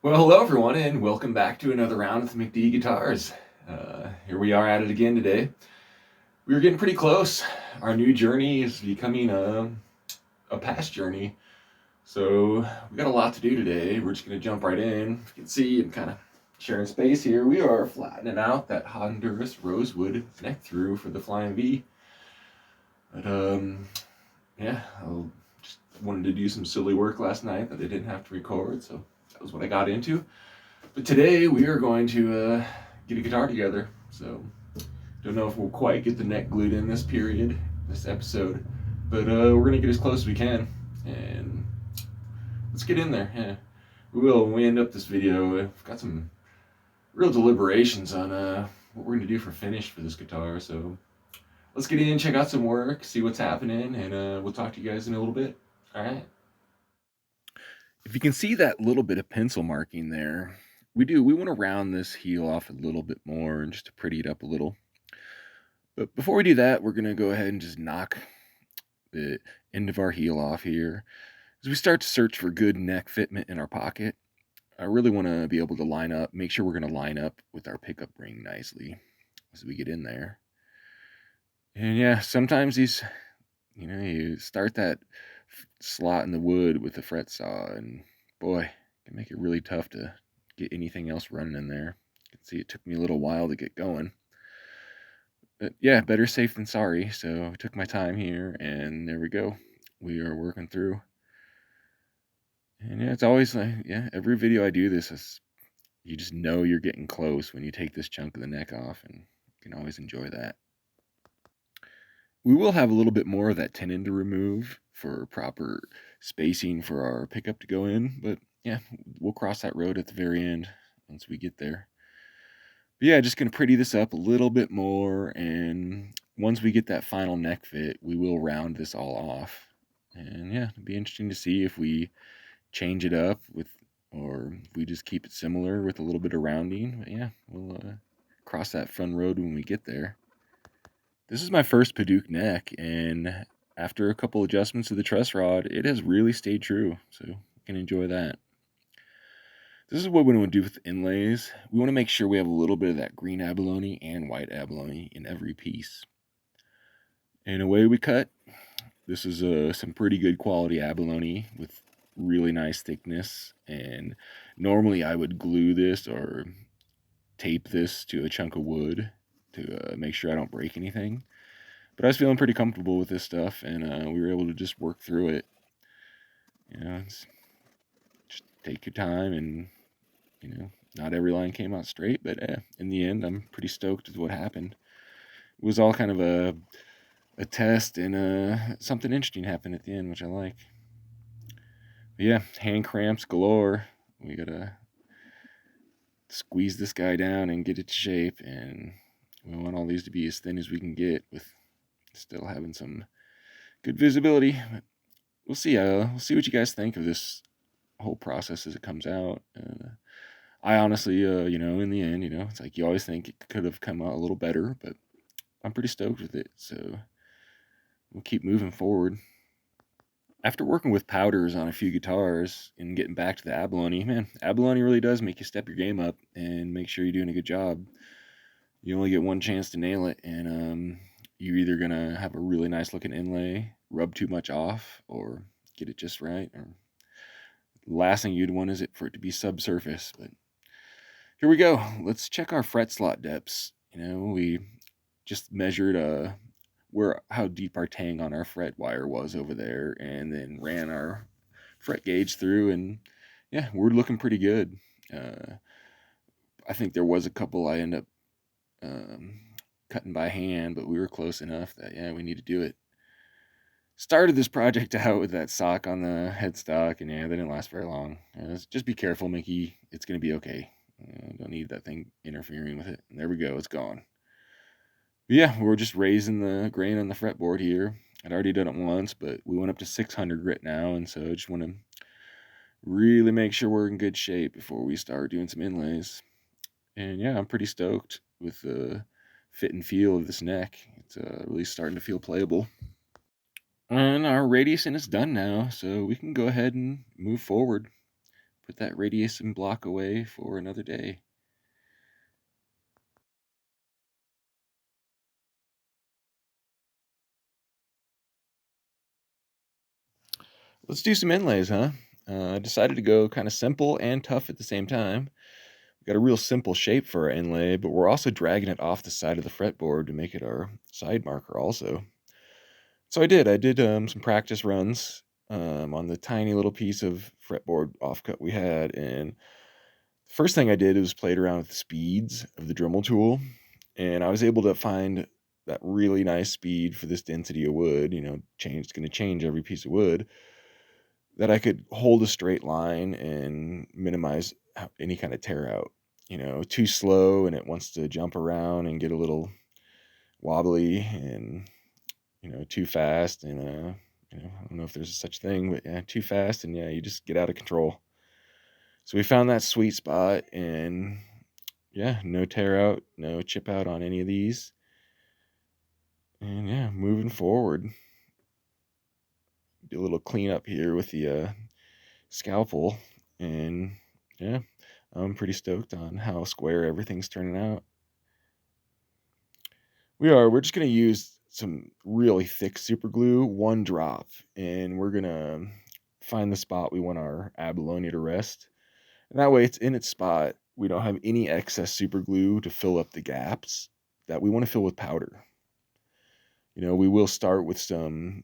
Well, hello everyone, and welcome back to another round with McD Guitars. Here we are at it again today. We are getting pretty close. Our new journey is becoming a past journey, so we got a lot to do today. We're just going to jump right in. You can see I'm kind of sharing space here. We are flattening out that Honduras rosewood neck through for the Flying V. But yeah, I just wanted to do some silly work last night that I didn't have to record, so that was what I got into. But today we are going to get a guitar together. So don't know if we'll quite get the neck glued in this episode, but we're gonna get as close as we can, and let's get in there. Yeah, we will when we end up this video. We've got some real deliberations on what we're gonna do for finish for this guitar. So let's get in, check out some work, see what's happening, and we'll talk to you guys in a little bit. All right. If you can see that little bit of pencil marking there, we want to round this heel off a little bit more and just to pretty it up a little. But before we do that, we're going to go ahead and just knock the end of our heel off here. As we start to search for good neck fitment in our pocket, I really want to be able to make sure we're going to line up with our pickup ring nicely as we get in there. And yeah, sometimes you start that slot in the wood with the fret saw, and boy, it can make it really tough to get anything else running in there. You can see it took me a little while to get going. But yeah, better safe than sorry, so I took my time here, and there we go. We are working through. And yeah, it's always like, yeah, every video I do this, you just know you're getting close when you take this chunk of the neck off, and you can always enjoy that. We will have a little bit more of that tenon to remove for proper spacing for our pickup to go in, but yeah, we'll cross that road at the very end once we get there. But yeah, just going to pretty this up a little bit more, and once we get that final neck fit, we will round this all off. And yeah, it'll be interesting to see if we change it up or if we just keep it similar with a little bit of rounding. But yeah, we'll cross that fun road when we get there. This is my first Padauk neck, and after a couple adjustments to the truss rod, it has really stayed true, so you can enjoy that. This is what we want to do with inlays. We want to make sure we have a little bit of that green abalone and white abalone in every piece. And away we cut. This is some pretty good quality abalone with really nice thickness, and normally I would glue this or tape this to a chunk of wood to make sure I don't break anything. But I was feeling pretty comfortable with this stuff, and we were able to just work through it. Just take your time, and not every line came out straight, but in the end, I'm pretty stoked with what happened. It was all kind of a test, and something interesting happened at the end, which I like. But yeah, hand cramps galore. We gotta squeeze this guy down and get it to shape, and we want all these to be as thin as we can get with still having some good visibility. But we'll see. We'll see what you guys think of this whole process as it comes out. I honestly, in the end, it's like you always think it could have come out a little better, but I'm pretty stoked with it. So we'll keep moving forward. After working with powders on a few guitars and getting back to the abalone, man, abalone really does make you step your game up and make sure you're doing a good job. You only get one chance to nail it, and you're either gonna have a really nice looking inlay, rub too much off, or get it just right. Or the last thing you'd want is it for it to be subsurface. But here we go. Let's check our fret slot depths. We just measured how deep our tang on our fret wire was over there, and then ran our fret gauge through, and yeah, we're looking pretty good. I think there was a couple I ended up cutting by hand, but we were close enough that yeah, we need to do it. Started this project out with that sock on the headstock, and yeah, they didn't last very long. Just be careful, Mickey. It's gonna be okay. Don't need that thing interfering with it. And there we go. It's gone. But yeah, we're just raising the grain on the fretboard here. I'd already done it once, but we went up to 600 grit now, and so I just want to really make sure we're in good shape before we start doing some inlays. And yeah, I'm pretty stoked with the fit and feel of this neck. It's really starting to feel playable. And our radiusing is done now, so we can go ahead and move forward. put that radiation block away for another day. Let's do some inlays, huh? I decided to go kind of simple and tough at the same time. We got a real simple shape for our inlay, but we're also dragging it off the side of the fretboard to make it our side marker also. So I did some practice runs on the tiny little piece of fretboard offcut we had, and the first thing I did was played around with the speeds of the Dremel tool, and I was able to find that really nice speed for this density of wood. It's going to change every piece of wood, that I could hold a straight line and minimize any kind of tear out. Too slow and it wants to jump around and get a little wobbly, and too fast, and I don't know if there's such thing, but yeah, too fast, and yeah, you just get out of control. So we found that sweet spot, and yeah, no tear out, no chip out on any of these, and yeah, moving forward. Do a little cleanup here with the scalpel, and yeah, I'm pretty stoked on how square everything's turning out. We're just going to use some really thick super glue, one drop, and we're going to find the spot we want our abalone to rest. And that way it's in its spot. We don't have any excess super glue to fill up the gaps that we want to fill with powder. We will start with some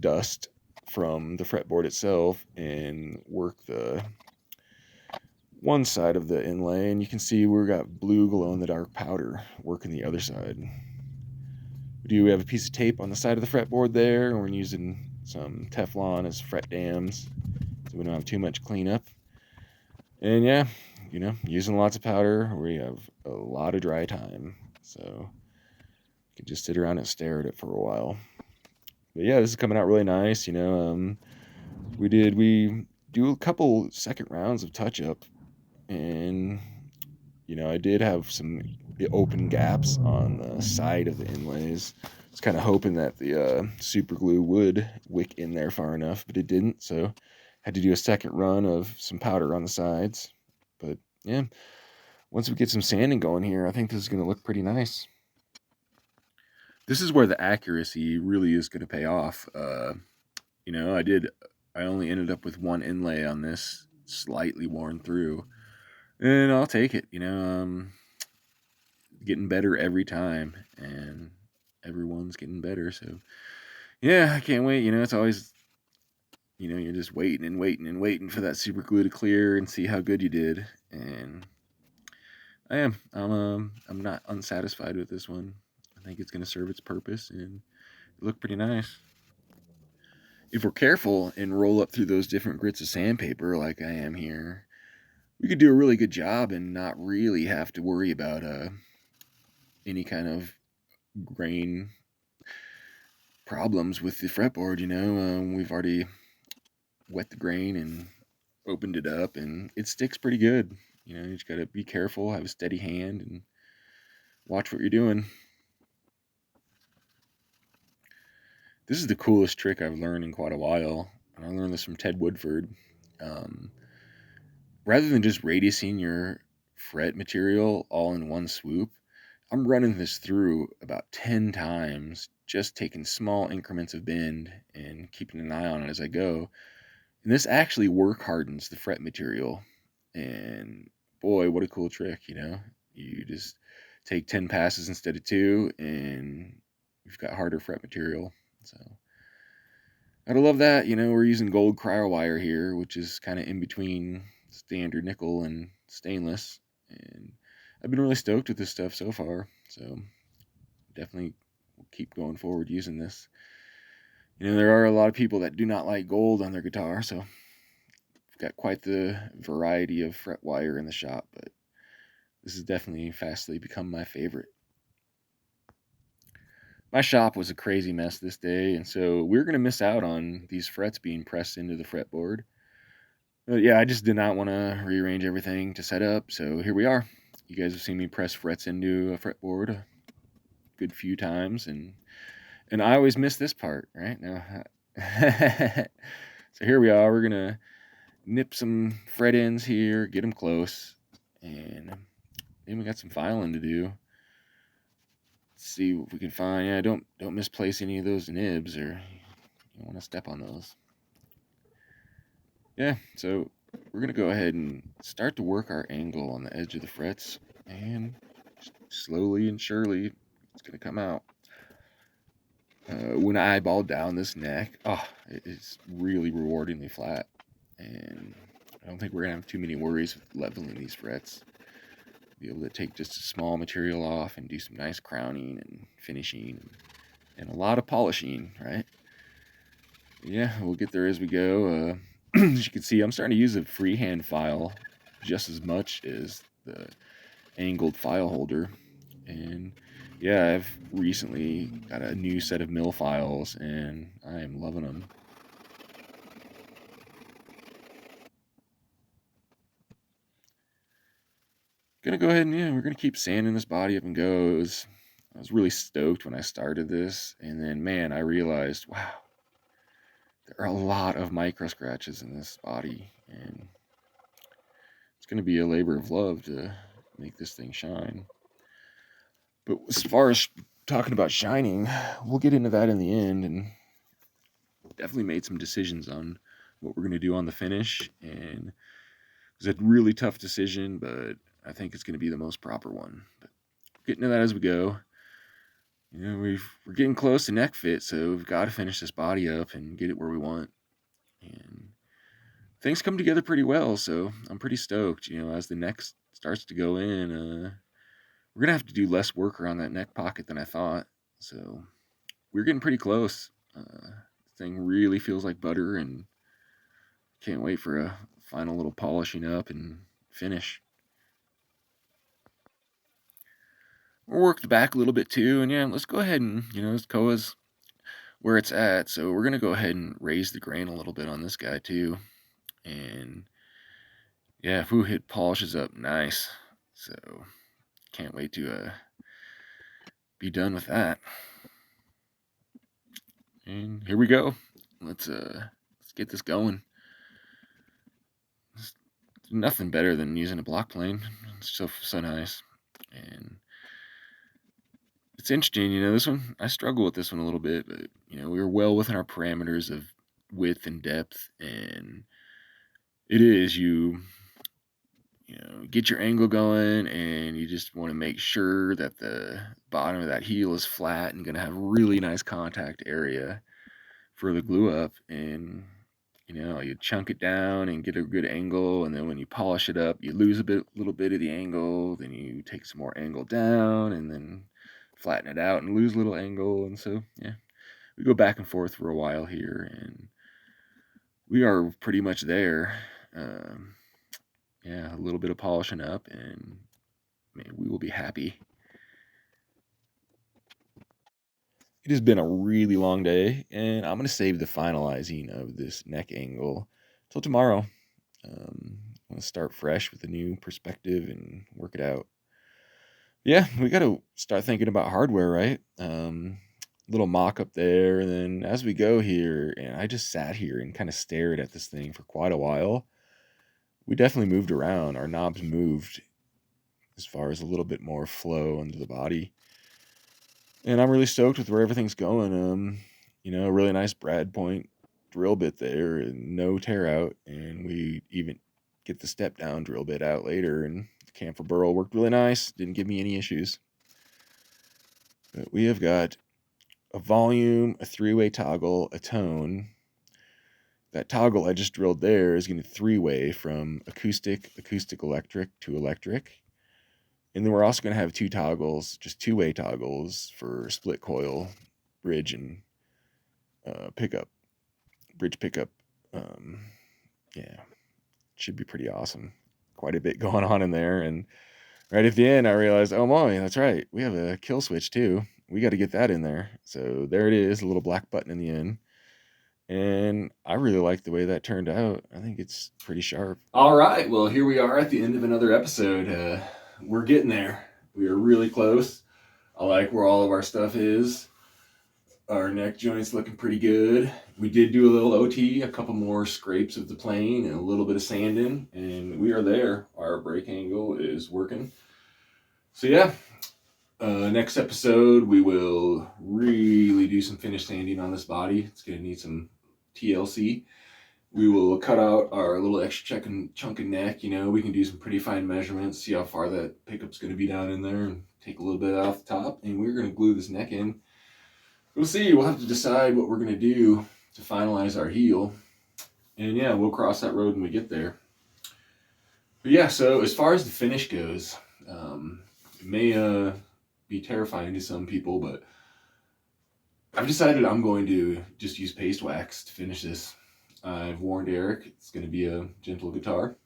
dust from the fretboard itself and work the one side of the inlay, and you can see we've got blue glow in the dark powder working the other side. We have a piece of tape on the side of the fretboard there, and we're using some Teflon as fret dams so we don't have too much cleanup. And yeah, using lots of powder, we have a lot of dry time, so you can just sit around and stare at it for a while. But yeah, this is coming out really nice. We do a couple second rounds of touch up, and I did have some open gaps on the side of the inlays. I was kind of hoping that the super glue would wick in there far enough, but it didn't, so had to do a second run of some powder on the sides. But yeah, once we get some sanding going here, I think this is going to look pretty nice. This is where the accuracy really is going to pay off. I only ended up with one inlay on this, slightly worn through, and I'll take it. Getting better every time, and everyone's getting better. So yeah, I can't wait. It's always, you're just waiting and waiting and waiting for that super glue to clear and see how good you did. And I'm not unsatisfied with this one. I think it's going to serve its purpose and look pretty nice. If we're careful and roll up through those different grits of sandpaper like I am here, we could do a really good job and not really have to worry about any kind of grain problems with the fretboard. We've already wet the grain and opened it up, and it sticks pretty good. You just got to be careful, have a steady hand, and watch what you're doing. This is the coolest trick I've learned in quite a while, and I learned this from Ted Woodford. Rather than just radiusing your fret material all in one swoop, I'm running this through about 10 times, just taking small increments of bend and keeping an eye on it as I go. And this actually work hardens the fret material. And boy, what a cool trick, You just take 10 passes instead of 2, and you've got harder fret material. So gotta love that. We're using gold cryo wire here, which is kind of in between standard nickel and stainless. And I've been really stoked with this stuff so far. So definitely will keep going forward using this. There are a lot of people that do not like gold on their guitar, so we've got quite the variety of fret wire in the shop, but this has definitely fastly become my favorite. My shop was a crazy mess this day, and so we're going to miss out on these frets being pressed into the fretboard. Yeah, I just did not want to rearrange everything to set up, so here we are. You guys have seen me press frets into a fretboard a good few times, and I always miss this part, right? Now, so here we are. We're going to nip some fret ends here, get them close, and then we got some filing to do. Let's see what we can find. Yeah, don't misplace any of those nibs, or you don't want to step on those. Yeah, so we're gonna go ahead and start to work our angle on the edge of the frets, and slowly and surely it's gonna come out. When I eyeball down this neck, it's really rewardingly flat, and I don't think we're gonna have too many worries with leveling these frets. Be able to take just a small material off and do some nice crowning and finishing and a lot of polishing, right? Yeah, we'll get there as we go. As you can see, I'm starting to use a freehand file just as much as the angled file holder. And yeah, I've recently got a new set of mill files, and I am loving them. Gonna go ahead and we're gonna keep sanding this body up and go. I was really stoked when I started this, and then man, I realized, wow, there are a lot of micro scratches in this body, and it's gonna be a labor of love to make this thing shine. But as far as talking about shining, we'll get into that in the end, and definitely made some decisions on what we're gonna do on the finish, and it was a really tough decision, but I think it's gonna be the most proper one. But getting to that as we go. We're getting close to neck fit, so we've got to finish this body up and get it where we want. And things come together pretty well, so I'm pretty stoked. As the neck starts to go in, we're gonna have to do less work around that neck pocket than I thought. So we're getting pretty close. The thing really feels like butter, and can't wait for a final little polishing up and finish. We'll work the back a little bit too, and yeah, let's go ahead and this koa's where it's at, so we're gonna go ahead and raise the grain a little bit on this guy too. And yeah, it polishes up nice, so can't wait to be done with that. And here we go. Let's get this going. There's nothing better than using a block plane. It's so nice. And it's interesting, this one, I struggle with this one a little bit, but we were well within our parameters of width and depth, and it is you get your angle going, and you just want to make sure that the bottom of that heel is flat and going to have really nice contact area for the glue up. And you chunk it down and get a good angle, and then when you polish it up, you lose little bit of the angle, then you take some more angle down and then flatten it out and lose a little angle. And so yeah, we go back and forth for a while here, and we are pretty much there. A little bit of polishing up, and man, we will be happy. It has been a really long day, and I'm going to save the finalizing of this neck angle till tomorrow. I'm going to start fresh with a new perspective and work it out. Yeah, we got to start thinking about hardware, right? Little mock up there, and then as we go here, and I just sat here and kind of stared at this thing for quite a while. We definitely moved around. Our knobs moved as far as a little bit more flow under the body. And I'm really stoked with where everything's going. A really nice brad point drill bit there and no tear out. And we even get the step down drill bit out later. And the camphor burl worked really nice. Didn't give me any issues. But we have got a volume, a 3-way toggle, a tone. That toggle I just drilled there is going to 3-way from acoustic electric to electric. And then we're also going to have 2 toggles, just 2-way toggles for split coil, bridge, and bridge pickup. Should be pretty awesome. Quite a bit going on in there. And right at the end, I realized, oh my, that's right. We have a kill switch too. We got to get that in there. So there it is, a little black button in the end. And I really like the way that turned out. I think it's pretty sharp. All right, well, here we are at the end of another episode. We're getting there. We are really close. I like where all of our stuff is. Our neck joint's looking pretty good. We did do a little OT, a couple more scrapes of the plane and a little bit of sanding, and we are there. Our brake angle is working. So yeah, next episode we will really do some finish sanding on this body. It's going to need some TLC. We will cut out our little extra chunk of neck. You know, we can do some pretty fine measurements, see how far that pickup's going to be down in there, and take a little bit off the top, and we're going to glue this neck in. We'll see. We'll have to decide what we're going to do to finalize our heel. And yeah, we'll cross that road when we get there. But yeah, so as far as the finish goes, it may be terrifying to some people, but I've decided I'm going to just use paste wax to finish this. I've warned Eric it's going to be a gentle guitar.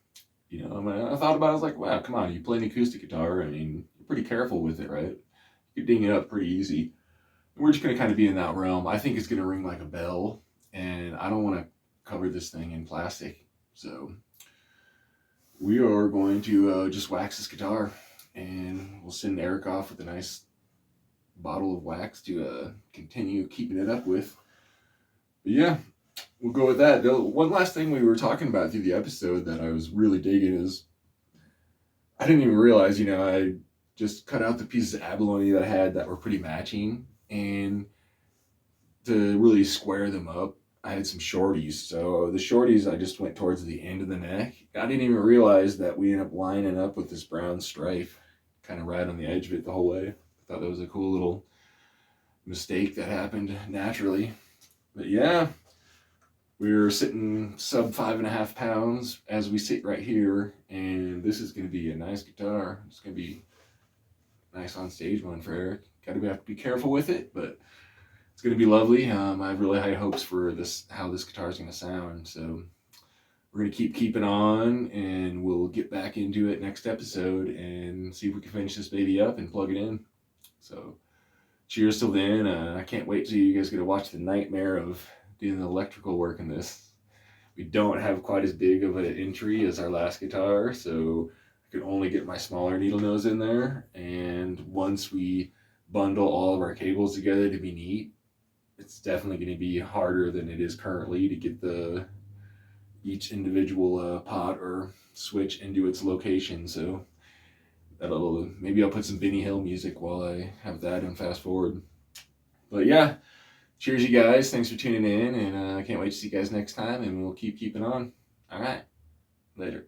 You know, I thought about it, I was like, wow, come on, you play an acoustic guitar. I mean, you're pretty careful with it, right? You ding it up pretty easy. We're just going to kind of be in that realm. I think it's going to ring like a bell, and I don't want to cover this thing in plastic. So we are going to just wax this guitar, and we'll send Eric off with a nice bottle of wax to continue keeping it up with. But yeah, we'll go with that. One last thing we were talking about through the episode that I was really digging is I didn't even realize, you know, I just cut out the pieces of abalone that I had that were pretty matching. And to really square them up, I had some shorties. So the shorties, I just went towards the end of the neck. I didn't even realize that we ended up lining up with this brown stripe kind of right on the edge of it the whole way. I thought that was a cool little mistake that happened naturally. But yeah, we're sitting sub 5.5 pounds as we sit right here. And this is going to be a nice guitar. It's going to be nice on stage one for Eric. Have to be careful with it, but it's going to be lovely. I have really high hopes for this, how this guitar is going to sound. So we're going to keep on, and we'll get back into it next episode and see if we can finish this baby up and plug it in. So cheers till then. I can't wait till you guys get to watch the nightmare of doing the electrical work in this. We don't have quite as big of an entry as our last guitar, so I could only get my smaller needle nose in there. And once we bundle all of our cables together to be neat, it's definitely going to be harder than it is currently to get each individual pot or switch into its location. So maybe I'll put some Benny Hill music while I have that and fast forward. But yeah, cheers you guys, thanks for tuning in, and I can't wait to see you guys next time, and we'll keeping on. All right, later.